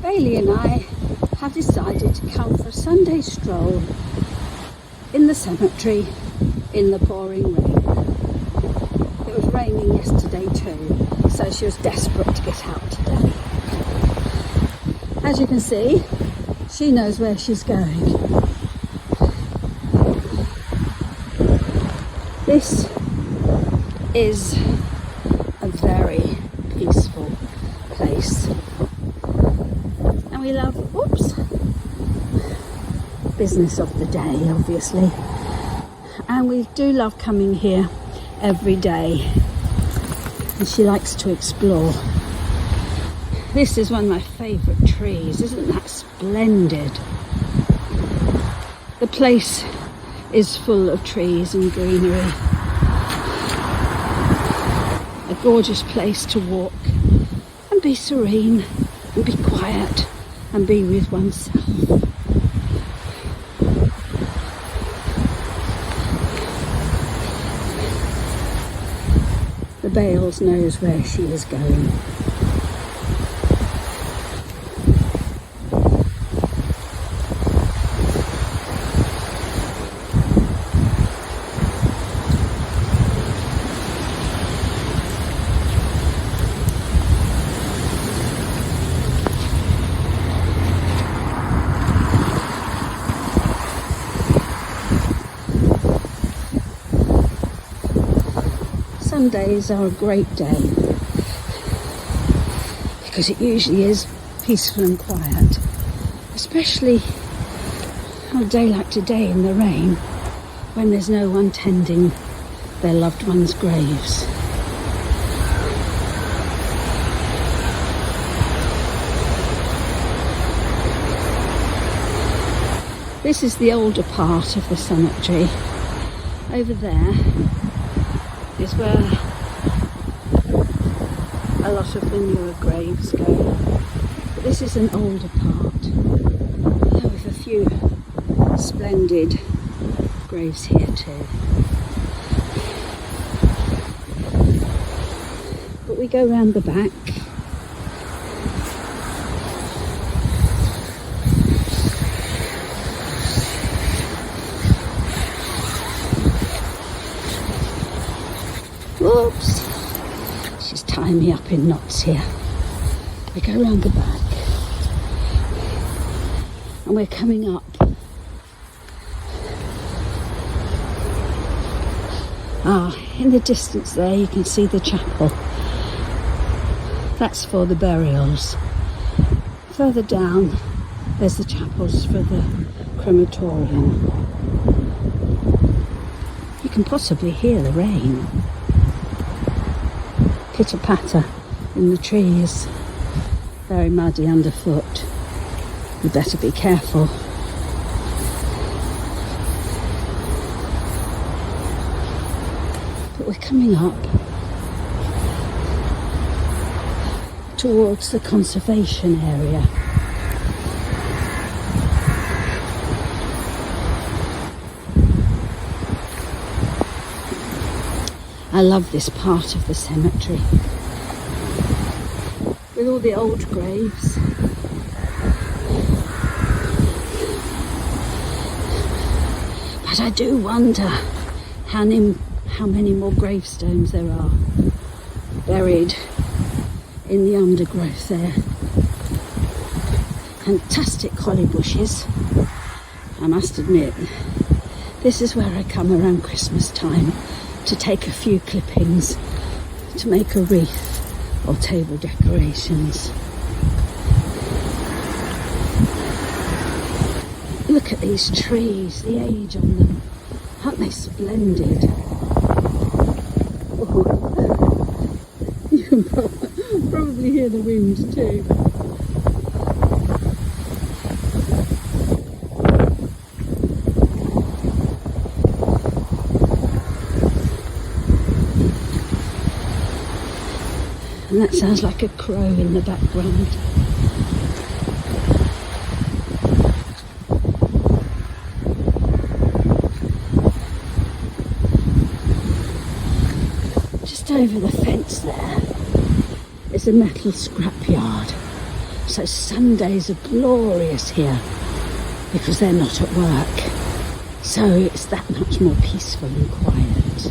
Bailey and I have decided to come for a Sunday stroll in the cemetery in the pouring rain. It was raining yesterday too, so she was desperate to get out today. As you can see, she knows where she's going. This is a very peaceful place. And we love, business of the day, obviously. And we do love coming here every day. And she likes to explore. This is one of my favourite trees. Isn't that splendid? The place is full of trees and greenery. A gorgeous place to walk and be serene and be quiet and be with oneself. The Baelee knows where she is going. Sundays are a great day because it usually is peaceful and quiet, especially on a day like today in the rain when there's no one tending their loved ones' graves. This is the older part of the cemetery. Over there is where a lot of the newer graves go. But this is an older part with a few splendid graves here too. But we go round the back. Whoops, she's tying me up in knots here. We go round the back and we're coming up. In the distance there you can see the chapel. That's for the burials. Further down there's the chapels for the crematorium. You can possibly hear the rain. Pitter-patter in the trees, very muddy underfoot. You better be careful. But we're coming up towards the conservation area. I love this part of the cemetery with all the old graves. But I do wonder how many more gravestones there are buried in the undergrowth there. Fantastic holly bushes. I must admit, this is where I come around Christmas time to take a few clippings to make a wreath or table decorations. Look at these trees, the age on them. Aren't they splendid? Oh. You can probably hear the wind too. And that sounds like a crow in the background. Just over the fence there is a metal scrapyard So Sundays are glorious here because they're not at work. So it's that much more peaceful and quiet.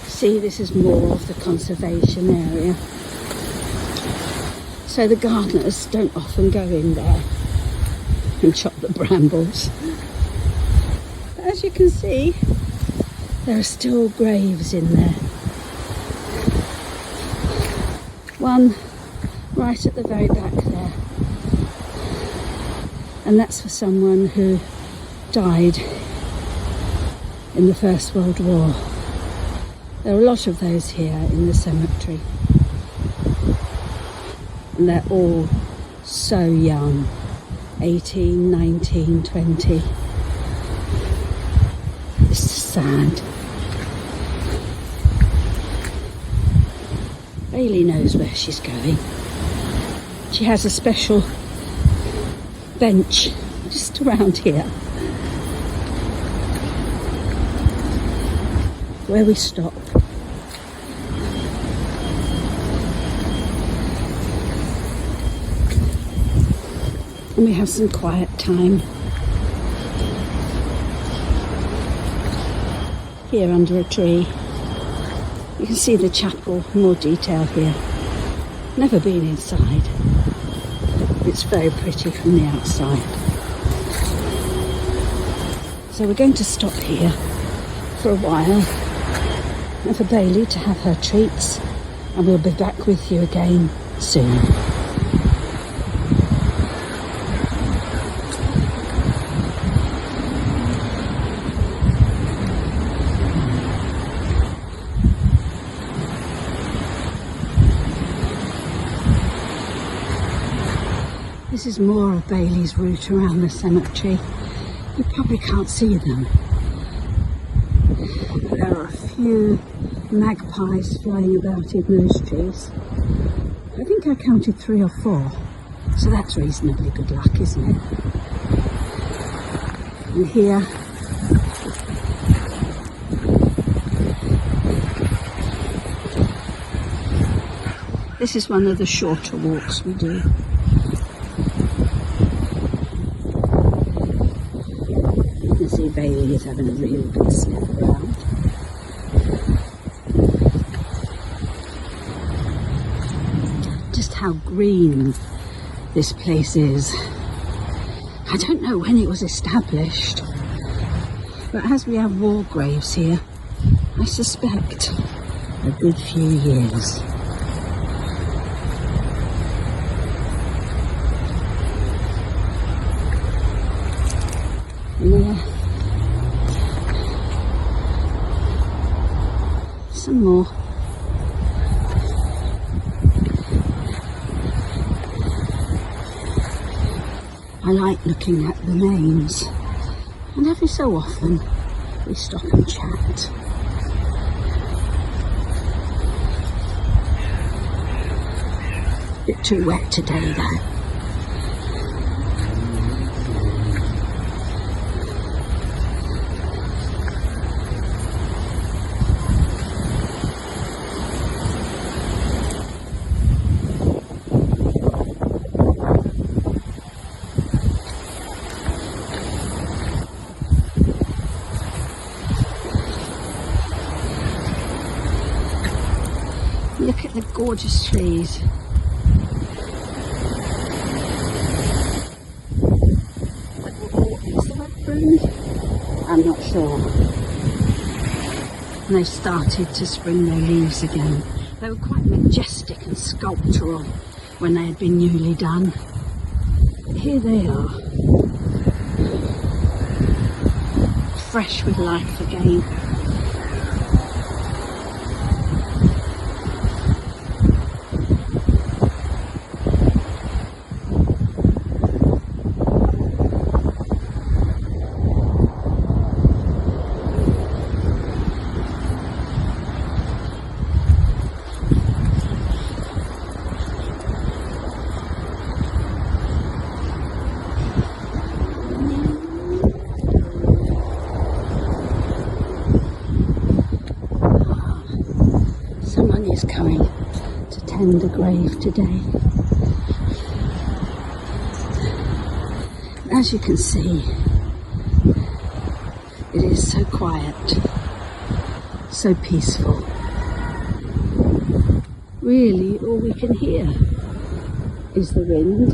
See, this is more of the conservation area. So the gardeners don't often go in there and chop the brambles. But as you can see, there are still graves in there. One right at the very back there. And that's for someone who died in the First World War. There are a lot of those here in the cemetery. And they're all so young, 18, 19, 20. It's sad. Baelee knows where she's going. She has a special bench just around here where we stop. And we have some quiet time here under a tree. You can see the chapel, more detail here. Never been inside. It's very pretty from the outside. So we're going to stop here for a while and for Baelee to have her treats, and we'll be back with you again soon. This is more of Baelee's route around the cemetery. You probably can't see them. But there are a few magpies flying about in those trees. I think I counted 3 or 4. So that's reasonably good luck, isn't it? And here, this is one of the shorter walks we do. You can see Baelee is having a really good sniff around. Just how green this place is. I don't know when it was established, but as we have war graves here, I suspect a good few years. And some more. I like looking at the names, and every so often we stop and chat. Bit too wet today though. Look at the gorgeous trees. Is that green? I'm not sure. And they started to spring their leaves again. They were quite majestic and sculptural when they had been newly done. Here they are, fresh with life again. coming to tend a grave today. As you can see, it is so quiet, so peaceful. Really, all we can hear is the wind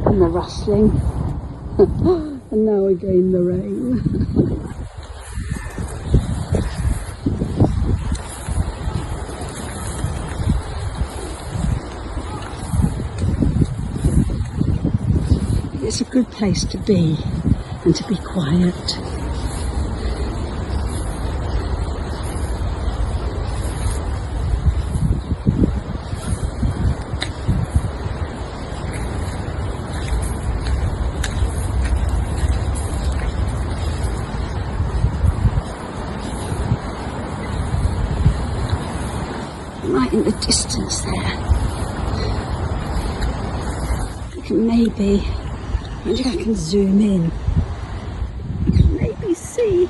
and the rustling, and now again the rain. It's a good place to be and to be quiet. Right in the distance there, I can maybe, I think I can zoom in. You can maybe see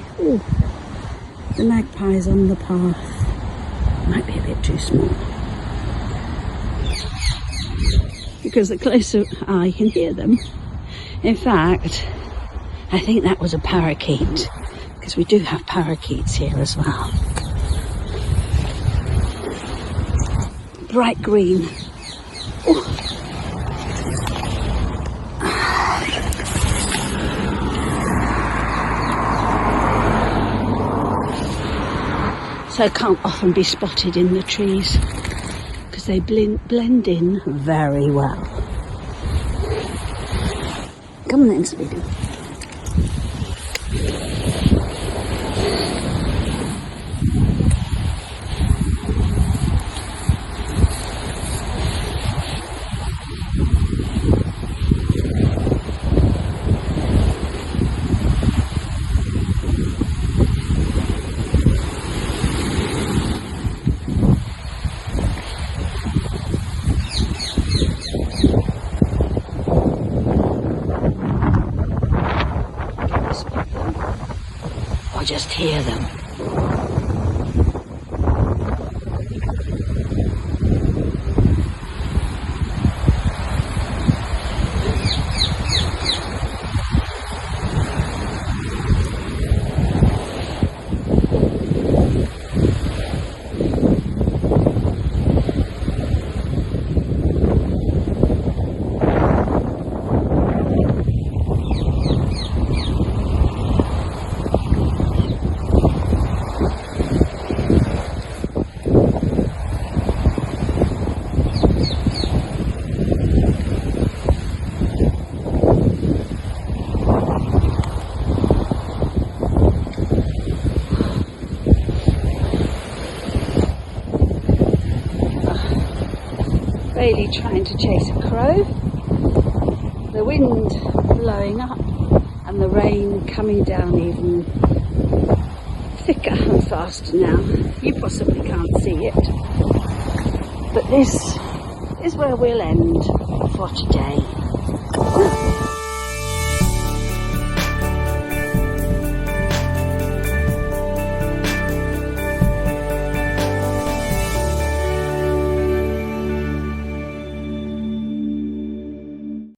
the magpies on the path. Might be a bit too small, because the closer I can hear them. In fact, I think that was a parakeet, because we do have parakeets here as well. Bright green. So can't often be spotted in the trees because they blend in very well. Come on then, sweetie. Or just hear them. Baelee trying to chase a crow, the wind blowing up and the rain coming down even thicker and faster now. You possibly can't see it, but this is where we'll end for today.